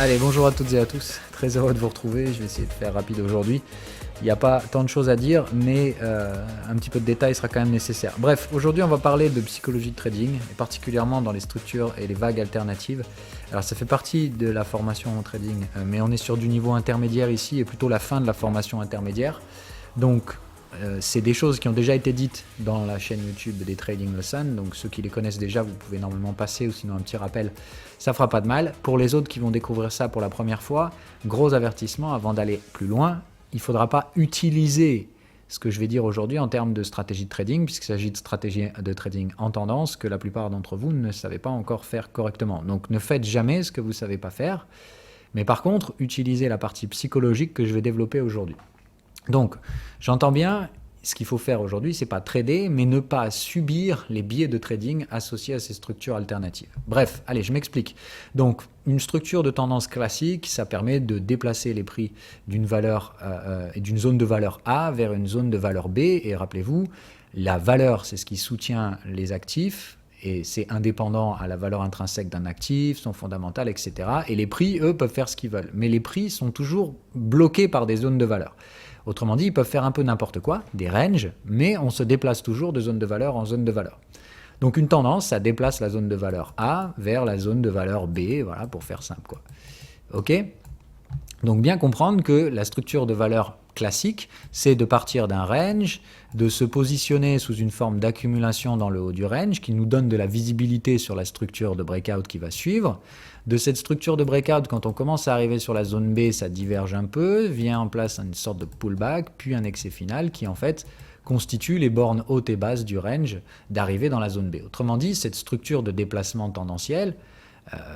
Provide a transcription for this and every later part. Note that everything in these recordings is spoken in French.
Allez, bonjour à toutes et à tous, très heureux de vous retrouver, je vais essayer de faire rapide aujourd'hui. Il n'y a pas tant de choses à dire, mais un petit peu de détail sera quand même nécessaire. Bref, aujourd'hui on va parler de psychologie de trading, et particulièrement dans les structures et les vagues alternatives. Alors ça fait partie de la formation en trading, mais on est sur du niveau intermédiaire ici, et plutôt la fin de la formation intermédiaire. Donc c'est des choses qui ont déjà été dites dans la chaîne YouTube des Trading Lessons, donc ceux qui les connaissent déjà, vous pouvez normalement passer, ou sinon un petit rappel, ça fera pas de mal. Pour les autres qui vont découvrir ça pour la première fois, gros avertissement, avant d'aller plus loin, il ne faudra pas utiliser ce que je vais dire aujourd'hui en termes de stratégie de trading, puisqu'il s'agit de stratégie de trading en tendance que la plupart d'entre vous ne savez pas encore faire correctement. Donc ne faites jamais ce que vous ne savez pas faire, mais par contre, utilisez la partie psychologique que je vais développer aujourd'hui. Donc, j'entends bien, ce qu'il faut faire aujourd'hui, c'est pas trader, mais ne pas subir les biais de trading associés à ces structures alternatives. Bref, allez, je m'explique. Donc, une structure de tendance classique, ça permet de déplacer les prix d'une valeur et d'une zone de valeur A vers une zone de valeur B. Et rappelez-vous, la valeur, c'est ce qui soutient les actifs. Et c'est indépendant à la valeur intrinsèque d'un actif, son fondamental, etc. Et les prix, eux, peuvent faire ce qu'ils veulent. Mais les prix sont toujours bloqués par des zones de valeur. Autrement dit, ils peuvent faire un peu n'importe quoi, des ranges, mais on se déplace toujours de zone de valeur en zone de valeur. Donc une tendance, ça déplace la zone de valeur A vers la zone de valeur B, voilà, pour faire simple, quoi. Ok ? Donc bien comprendre que la structure de valeur classique, c'est de partir d'un range, de se positionner sous une forme d'accumulation dans le haut du range qui nous donne de la visibilité sur la structure de breakout qui va suivre. De cette structure de breakout, quand on commence à arriver sur la zone B, ça diverge un peu, vient en place une sorte de pullback, puis un excès final qui en fait constitue les bornes hautes et basses du range d'arrivée dans la zone B. Autrement dit, cette structure de déplacement tendanciel,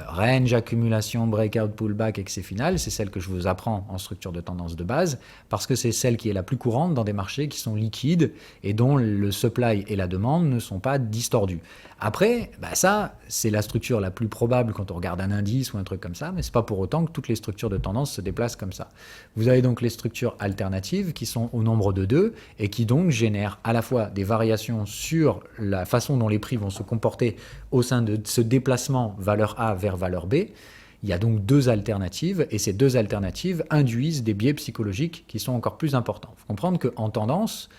range, accumulation, breakout, pullback, excès final, c'est celle que je vous apprends en structure de tendance de base, parce que c'est celle qui est la plus courante dans des marchés qui sont liquides et dont le supply et la demande ne sont pas distordus. Après, ça, c'est la structure la plus probable quand on regarde un indice ou un truc comme ça, mais ce n'est pas pour autant que toutes les structures de tendance se déplacent comme ça. Vous avez donc les structures alternatives qui sont au nombre de 2 et qui donc génèrent à la fois des variations sur la façon dont les prix vont se comporter au sein de ce déplacement valeur A vers valeur B. Il y a donc deux alternatives et ces deux alternatives induisent des biais psychologiques qui sont encore plus importants. Il faut comprendre qu'en tendance,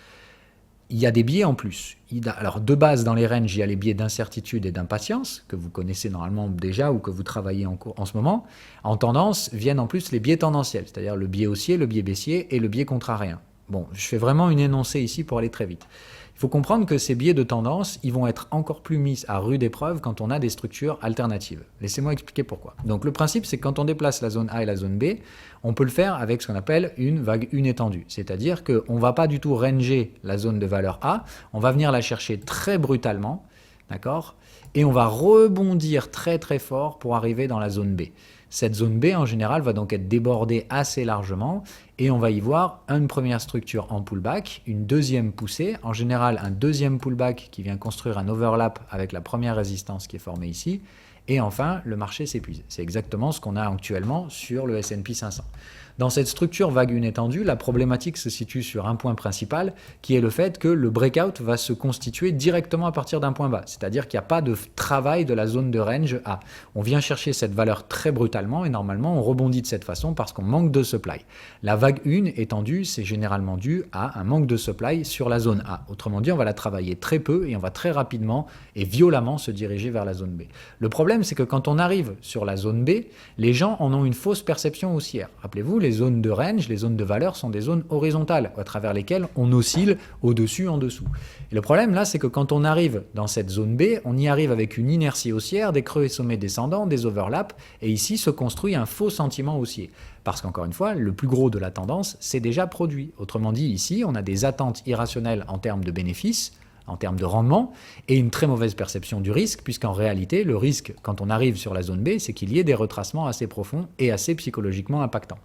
il y a des biais en plus. Alors de base dans les ranges, il y a les biais d'incertitude et d'impatience que vous connaissez normalement déjà ou que vous travaillez en ce moment. En tendance viennent en plus les biais tendanciels, c'est-à-dire le biais haussier, le biais baissier et le biais contrarien. Bon, je fais vraiment une énoncée ici pour aller très vite. Il faut comprendre que ces biais de tendance, ils vont être encore plus mis à rude épreuve quand on a des structures alternatives. Laissez-moi expliquer pourquoi. Donc le principe, c'est que quand on déplace la zone A et la zone B, on peut le faire avec ce qu'on appelle une vague 1 étendue. C'est-à-dire qu'on ne va pas du tout ranger la zone de valeur A, on va venir la chercher très brutalement, d'accord ? Et on va rebondir très très fort pour arriver dans la zone B. Cette zone B, en général, va donc être débordée assez largement et on va y voir une première structure en pullback, une deuxième poussée, en général un deuxième pullback qui vient construire un overlap avec la première résistance qui est formée ici, et enfin, le marché s'épuise. C'est exactement ce qu'on a actuellement sur le S&P 500. Dans cette structure vague 1 étendue, la problématique se situe sur un point principal, qui est le fait que le breakout va se constituer directement à partir d'un point bas. C'est-à-dire qu'il n'y a pas de travail de la zone de range A. On vient chercher cette valeur très brutalement et normalement on rebondit de cette façon parce qu'on manque de supply. La vague 1 étendue, c'est généralement dû à un manque de supply sur la zone A. Autrement dit, on va la travailler très peu et on va très rapidement et violemment se diriger vers la zone B. Le problème, c'est que quand on arrive sur la zone B, les gens en ont une fausse perception haussière. Rappelez-vous, les zones de range, les zones de valeur sont des zones horizontales à travers lesquelles on oscille au-dessus, en dessous. Et le problème là, c'est que quand on arrive dans cette zone B, on y arrive avec une inertie haussière, des creux et sommets descendants, des overlaps, et ici se construit un faux sentiment haussier. Parce qu'encore une fois, le plus gros de la tendance, c'est déjà produit. Autrement dit, ici, on a des attentes irrationnelles en termes de bénéfices, en termes de rendement, et une très mauvaise perception du risque, puisqu'en réalité, le risque, quand on arrive sur la zone B, c'est qu'il y ait des retracements assez profonds et assez psychologiquement impactants.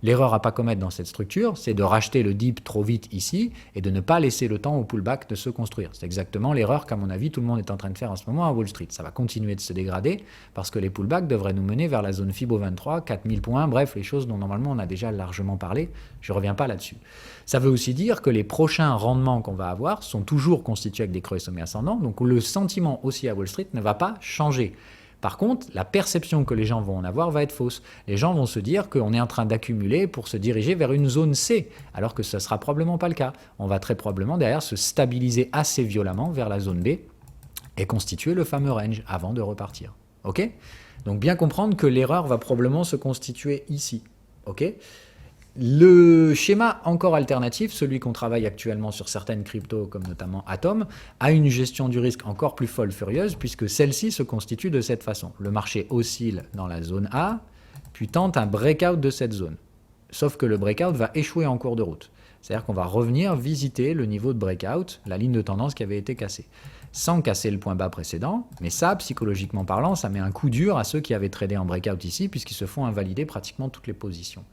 L'erreur à ne pas commettre dans cette structure, c'est de racheter le dip trop vite ici et de ne pas laisser le temps au pullback de se construire. C'est exactement l'erreur qu'à mon avis, tout le monde est en train de faire en ce moment à Wall Street. Ça va continuer de se dégrader parce que les pullbacks devraient nous mener vers la zone FIBO 23, 4000 points, bref, les choses dont normalement on a déjà largement parlé. Je ne reviens pas là-dessus. Ça veut aussi dire que les prochains rendements qu'on va avoir sont toujours constitués avec des creux et sommets ascendants, donc le sentiment aussi à Wall Street ne va pas changer. Par contre, la perception que les gens vont en avoir va être fausse. Les gens vont se dire qu'on est en train d'accumuler pour se diriger vers une zone C, alors que ce ne sera probablement pas le cas. On va très probablement derrière se stabiliser assez violemment vers la zone B et constituer le fameux range avant de repartir. Ok ? Donc bien comprendre que l'erreur va probablement se constituer ici. Ok ? Le schéma encore alternatif, celui qu'on travaille actuellement sur certaines cryptos, comme notamment Atom, a une gestion du risque encore plus folle furieuse, puisque celle-ci se constitue de cette façon. Le marché oscille dans la zone A, puis tente un breakout de cette zone. Sauf que le breakout va échouer en cours de route. C'est-à-dire qu'on va revenir visiter le niveau de breakout, la ligne de tendance qui avait été cassée, sans casser le point bas précédent. Mais ça, psychologiquement parlant, ça met un coup dur à ceux qui avaient tradé en breakout ici, puisqu'ils se font invalider pratiquement toutes les positions.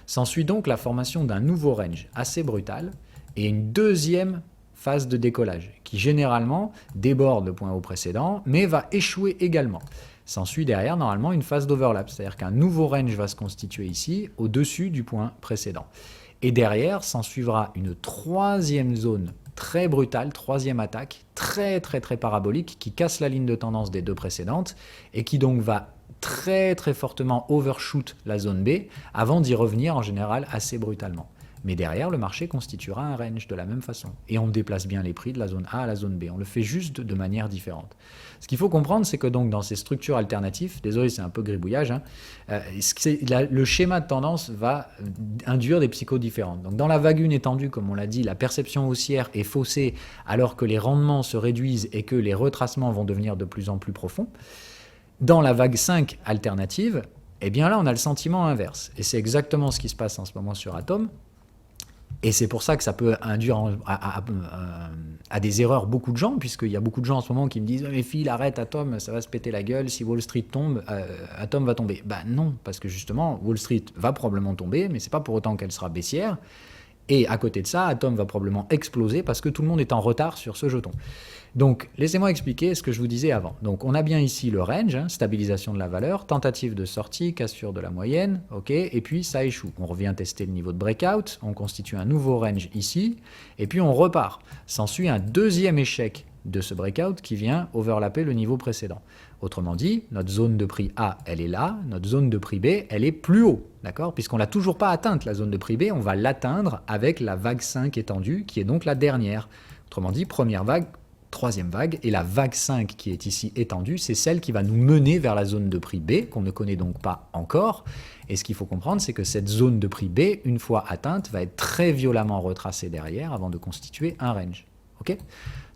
S'ensuit donc la formation d'un nouveau range assez brutal et une deuxième phase de décollage qui généralement déborde le point haut précédent mais va échouer également. S'ensuit derrière normalement une phase d'overlap, c'est-à-dire qu'un nouveau range va se constituer ici au-dessus du point précédent. Et derrière s'ensuivra une troisième zone très brutale, troisième attaque, très parabolique qui casse la ligne de tendance des deux précédentes et qui donc va très fortement overshoot la zone B avant d'y revenir en général assez brutalement. Mais derrière, le marché constituera un range de la même façon. Et on déplace bien les prix de la zone A à la zone B. On le fait juste de manière différente. Ce qu'il faut comprendre, c'est que donc dans ces structures alternatives, désolé, c'est un peu gribouillage, le schéma de tendance va induire des psychos différentes. Donc dans la vague 1 étendue, comme on l'a dit, la perception haussière est faussée alors que les rendements se réduisent et que les retracements vont devenir de plus en plus profonds. Dans la vague 5 alternative, eh bien là, on a le sentiment inverse. Et c'est exactement ce qui se passe en ce moment sur Atom. Et c'est pour ça que ça peut induire à des erreurs beaucoup de gens, puisqu'il y a beaucoup de gens en ce moment qui me disent « Mais Phil, arrête Atom, ça va se péter la gueule, si Wall Street tombe, Atom va tomber. » Ben non, parce que justement, Wall Street va probablement tomber, mais c'est pas pour autant qu'elle sera baissière. Et à côté de ça, Atom va probablement exploser parce que tout le monde est en retard sur ce jeton. Donc, laissez-moi expliquer ce que je vous disais avant. Donc, on a bien ici le range, stabilisation de la valeur, tentative de sortie, cassure de la moyenne, ok, et puis ça échoue. On revient tester le niveau de breakout, on constitue un nouveau range ici, et puis on repart. S'ensuit un deuxième échec de ce breakout qui vient overlapper le niveau précédent. Autrement dit, notre zone de prix A, elle est là, notre zone de prix B, elle est plus haut, d'accord ? Puisqu'on ne l'a toujours pas atteinte, la zone de prix B, on va l'atteindre avec la vague 5 étendue, qui est donc la dernière. Autrement dit, première vague, troisième vague, et la vague 5 qui est ici étendue, c'est celle qui va nous mener vers la zone de prix B, qu'on ne connaît donc pas encore. Et ce qu'il faut comprendre, c'est que cette zone de prix B, une fois atteinte, va être très violemment retracée derrière avant de constituer un range. Ok ?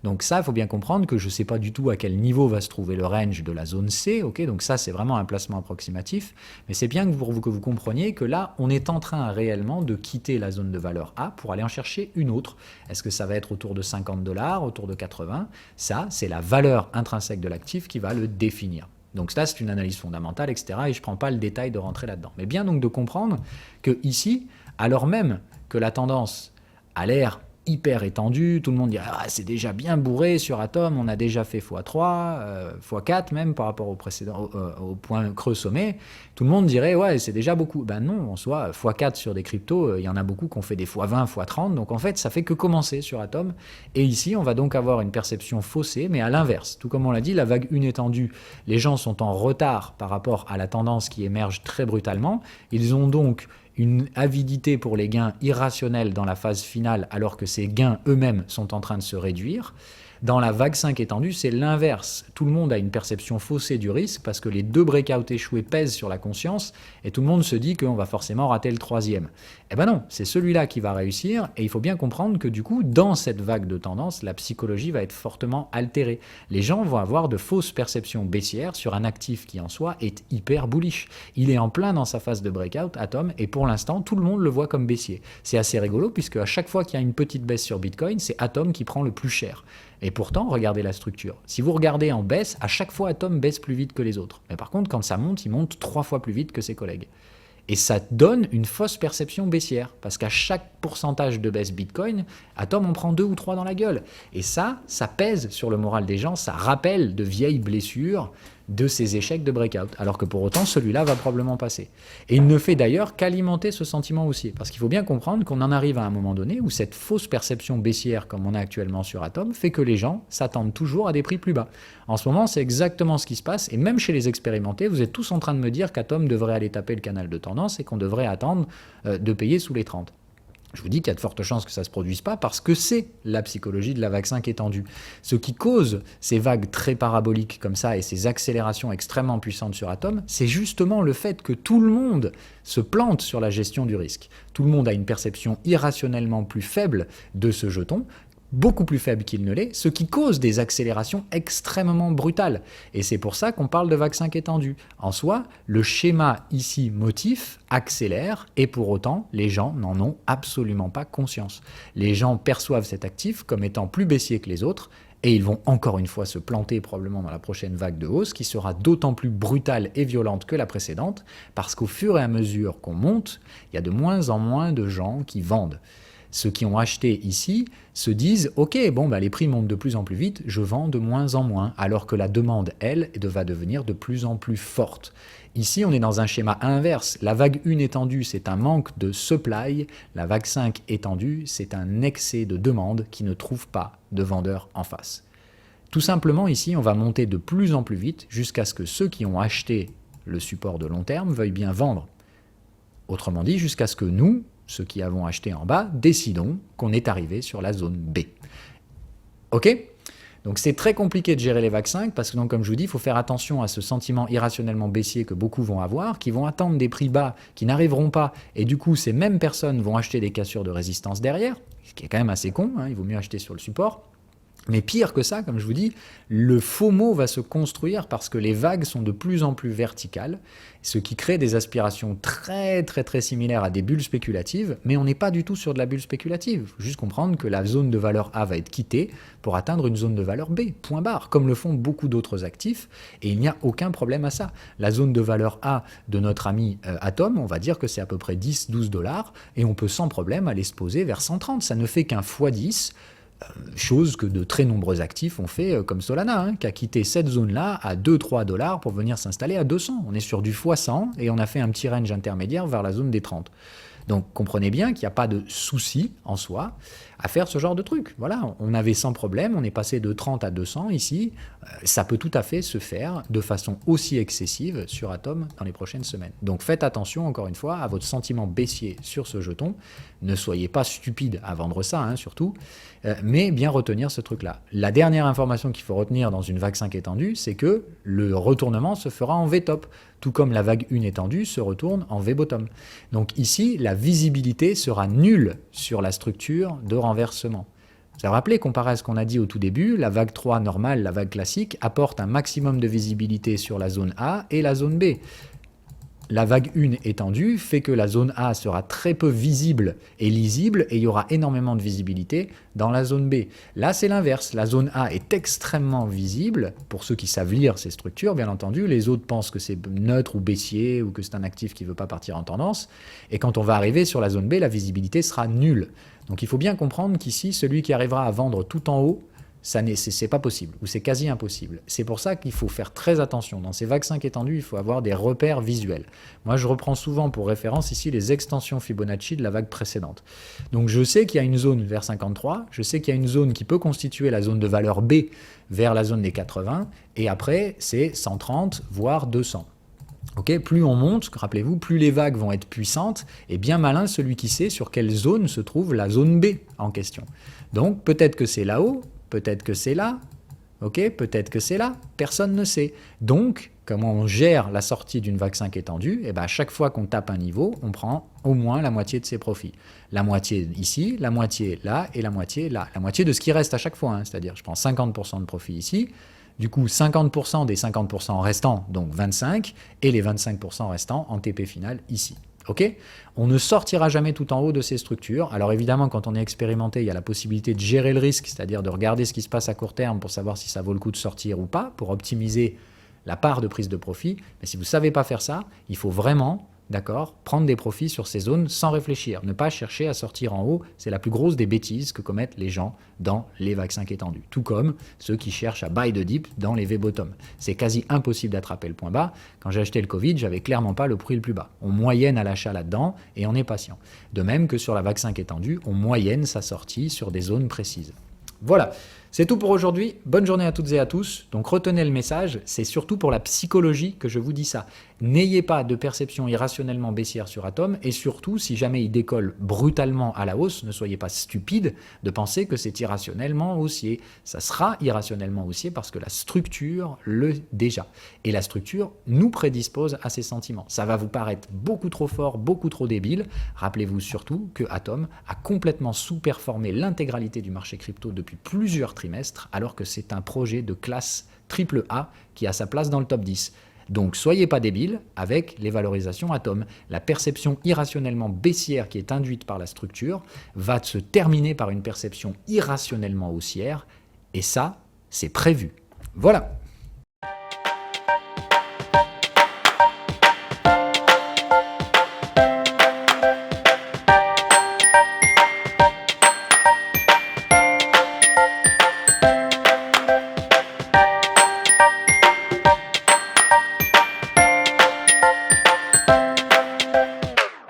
Donc ça, il faut bien comprendre que je ne sais pas du tout à quel niveau va se trouver le range de la zone C. Okay, donc ça, c'est vraiment un placement approximatif. Mais c'est bien que vous compreniez que là, on est en train réellement de quitter la zone de valeur A pour aller en chercher une autre. Est-ce que ça va être autour de 50 $, autour de 80 ? Ça, c'est la valeur intrinsèque de l'actif qui va le définir. Donc ça, c'est une analyse fondamentale, etc. Et je ne prends pas le détail de rentrer là-dedans. Mais bien donc de comprendre que ici, alors même que la tendance a l'air hyper étendu, tout le monde dirait c'est déjà bien bourré sur Atom, on a déjà fait x3, x4 même par rapport au précédent, au point creux sommet, tout le monde dirait ouais c'est déjà beaucoup. Ben non, en soi x4 sur des cryptos, il y en a beaucoup qui ont fait des x20, x30, donc en fait ça fait que commencer sur Atom, et ici on va donc avoir une perception faussée, mais à l'inverse, tout comme on l'a dit, la vague 1 étendue, les gens sont en retard par rapport à la tendance qui émerge très brutalement, ils ont donc une avidité pour les gains irrationnels dans la phase finale alors que ces gains eux-mêmes sont en train de se réduire. Dans la vague 5 étendue, c'est l'inverse. Tout le monde a une perception faussée du risque parce que les deux breakouts échoués pèsent sur la conscience et tout le monde se dit qu'on va forcément rater le troisième. Eh ben non, c'est celui-là qui va réussir et il faut bien comprendre que du coup, dans cette vague de tendance, la psychologie va être fortement altérée. Les gens vont avoir de fausses perceptions baissières sur un actif qui en soi est hyper bullish. Il est en plein dans sa phase de breakout, Atom, et pour l'instant, tout le monde le voit comme baissier. C'est assez rigolo puisque à chaque fois qu'il y a une petite baisse sur Bitcoin, c'est Atom qui prend le plus cher. Et pourtant, regardez la structure. Si vous regardez en baisse, à chaque fois, Atom baisse plus vite que les autres. Mais par contre, quand ça monte, il monte 3 fois plus vite que ses collègues. Et ça donne une fausse perception baissière. Parce qu'à chaque pourcentage de baisse Bitcoin, Atom en prend 2 ou 3 dans la gueule. Et ça pèse sur le moral des gens. Ça rappelle de vieilles blessures de ces échecs de breakout, alors que pour autant, celui-là va probablement passer. Et il ne fait d'ailleurs qu'alimenter ce sentiment haussier, parce qu'il faut bien comprendre qu'on en arrive à un moment donné où cette fausse perception baissière, comme on a actuellement sur Atom, fait que les gens s'attendent toujours à des prix plus bas. En ce moment, c'est exactement ce qui se passe, et même chez les expérimentés, vous êtes tous en train de me dire qu'Atom devrait aller taper le canal de tendance et qu'on devrait attendre de payer sous les 30. Je vous dis qu'il y a de fortes chances que ça ne se produise pas parce que c'est la psychologie de la vague 5 étendue. Ce qui cause ces vagues très paraboliques comme ça et ces accélérations extrêmement puissantes sur Atom, c'est justement le fait que tout le monde se plante sur la gestion du risque. Tout le monde a une perception irrationnellement plus faible de ce jeton, beaucoup plus faible qu'il ne l'est, ce qui cause des accélérations extrêmement brutales. Et c'est pour ça qu'on parle de vague 5 étendue. En soi, le schéma ici motif accélère et pour autant, les gens n'en ont absolument pas conscience. Les gens perçoivent cet actif comme étant plus baissier que les autres et ils vont encore une fois se planter probablement dans la prochaine vague de hausse qui sera d'autant plus brutale et violente que la précédente parce qu'au fur et à mesure qu'on monte, il y a de moins en moins de gens qui vendent. Ceux qui ont acheté ici se disent « Ok, bon, les prix montent de plus en plus vite, je vends de moins en moins », alors que la demande, elle, va devenir de plus en plus forte. Ici, on est dans un schéma inverse. La vague 1 étendue, c'est un manque de supply. La vague 5 étendue, c'est un excès de demande qui ne trouve pas de vendeurs en face. Tout simplement, ici, on va monter de plus en plus vite jusqu'à ce que ceux qui ont acheté le support de long terme veuillent bien vendre. Autrement dit, jusqu'à ce que nous, ceux qui avons acheté en bas, décidons qu'on est arrivé sur la zone B. Ok ? Donc c'est très compliqué de gérer les vagues 5 parce que, donc, comme je vous dis, il faut faire attention à ce sentiment irrationnellement baissier que beaucoup vont avoir, qui vont attendre des prix bas qui n'arriveront pas, et du coup ces mêmes personnes vont acheter des cassures de résistance derrière, ce qui est quand même assez con, hein, il vaut mieux acheter sur le support. Mais pire que ça, comme je vous dis, le FOMO va se construire parce que les vagues sont de plus en plus verticales, ce qui crée des aspirations très très très similaires à des bulles spéculatives, mais on n'est pas du tout sur de la bulle spéculative. Il faut juste comprendre que la zone de valeur A va être quittée pour atteindre une zone de valeur B, point barre, comme le font beaucoup d'autres actifs, et il n'y a aucun problème à ça. La zone de valeur A de notre ami Atom, on va dire que c'est à peu près 10-12 $, et on peut sans problème aller se poser vers 130. Ça ne fait qu'un x10, chose que de très nombreux actifs ont fait, comme Solana, hein, qui a quitté cette zone-là à 2-3 $ pour venir s'installer à 200. On est sur du x100 et on a fait un petit range intermédiaire vers la zone des 30. Donc comprenez bien qu'il n'y a pas de souci en soi à faire ce genre de truc. Voilà, on avait sans problème, on est passé de 30 à 200 ici. Ça peut tout à fait se faire de façon aussi excessive sur Atom dans les prochaines semaines. Donc faites attention encore une fois à votre sentiment baissier sur ce jeton. Ne soyez pas stupide à vendre ça, hein, surtout, mais bien retenir ce truc-là. La dernière information qu'il faut retenir dans une vague 5 étendue, c'est que le retournement se fera en V-top, tout comme la vague 1 étendue se retourne en V-bottom. Donc ici, la visibilité sera nulle sur la structure de renversement. Vous avez rappelé, comparé à ce qu'on a dit au tout début, la vague 3 normale, la vague classique, apporte un maximum de visibilité sur la zone A et la zone B. La vague 1 étendue fait que la zone A sera très peu visible et lisible et il y aura énormément de visibilité dans la zone B. Là, c'est l'inverse. La zone A est extrêmement visible pour ceux qui savent lire ces structures, bien entendu. Les autres pensent que c'est neutre ou baissier ou que c'est un actif qui ne veut pas partir en tendance. Et quand on va arriver sur la zone B, la visibilité sera nulle. Donc il faut bien comprendre qu'ici, celui qui arrivera à vendre tout en haut, c'est pas possible, ou c'est quasi impossible. C'est pour ça qu'il faut faire très attention. Dans ces vagues 5 étendues, il faut avoir des repères visuels. Moi, je reprends souvent pour référence ici les extensions Fibonacci de la vague précédente. Donc je sais qu'il y a une zone vers 53, je sais qu'il y a une zone qui peut constituer la zone de valeur B vers la zone des 80, et après, c'est 130, voire 200. Okay, plus on monte, rappelez-vous, plus les vagues vont être puissantes, et bien malin celui qui sait sur quelle zone se trouve la zone B en question. Donc peut-être que c'est là-haut, peut-être que c'est là, ok, peut-être que c'est là, personne ne sait. Donc, comment on gère la sortie d'une vague 5 étendue? Et à chaque fois qu'on tape un niveau, on prend au moins la moitié de ses profits. La moitié ici, la moitié là, et la moitié là. La moitié de ce qui reste à chaque fois, hein, c'est-à-dire je prends 50% de profit ici, du coup 50% des 50% restants, donc 25, et les 25% restants en TP final ici. Ok, on ne sortira jamais tout en haut de ces structures. Alors évidemment, quand on est expérimenté, il y a la possibilité de gérer le risque, c'est-à-dire de regarder ce qui se passe à court terme pour savoir si ça vaut le coup de sortir ou pas, pour optimiser la part de prise de profit. Mais si vous ne savez pas faire ça, il faut vraiment d'accord, prendre des profits sur ces zones sans réfléchir. Ne pas chercher à sortir en haut, c'est la plus grosse des bêtises que commettent les gens dans les vagues 5 étendues. Tout comme ceux qui cherchent à buy the dip dans les V-bottom. C'est quasi impossible d'attraper le point bas. Quand j'ai acheté le Covid, j'avais clairement pas le prix le plus bas. On moyenne à l'achat là-dedans et on est patient. De même que sur la vague 5 étendue, on moyenne sa sortie sur des zones précises. Voilà, c'est tout pour aujourd'hui. Bonne journée à toutes et à tous. Donc retenez le message, c'est surtout pour la psychologie que je vous dis ça. N'ayez pas de perception irrationnellement baissière sur Atom et surtout, si jamais il décolle brutalement à la hausse, ne soyez pas stupide de penser que c'est irrationnellement haussier. Ça sera irrationnellement haussier parce que la structure le déjà. Et la structure nous prédispose à ces sentiments. Ça va vous paraître beaucoup trop fort, beaucoup trop débile. Rappelez-vous surtout que Atom a complètement sous-performé l'intégralité du marché crypto depuis plusieurs trimestres, alors que c'est un projet de classe AAA qui a sa place dans le top 10. Donc soyez pas débiles avec les valorisations Atom. La perception irrationnellement baissière qui est induite par la structure va se terminer par une perception irrationnellement haussière, et ça, c'est prévu. Voilà.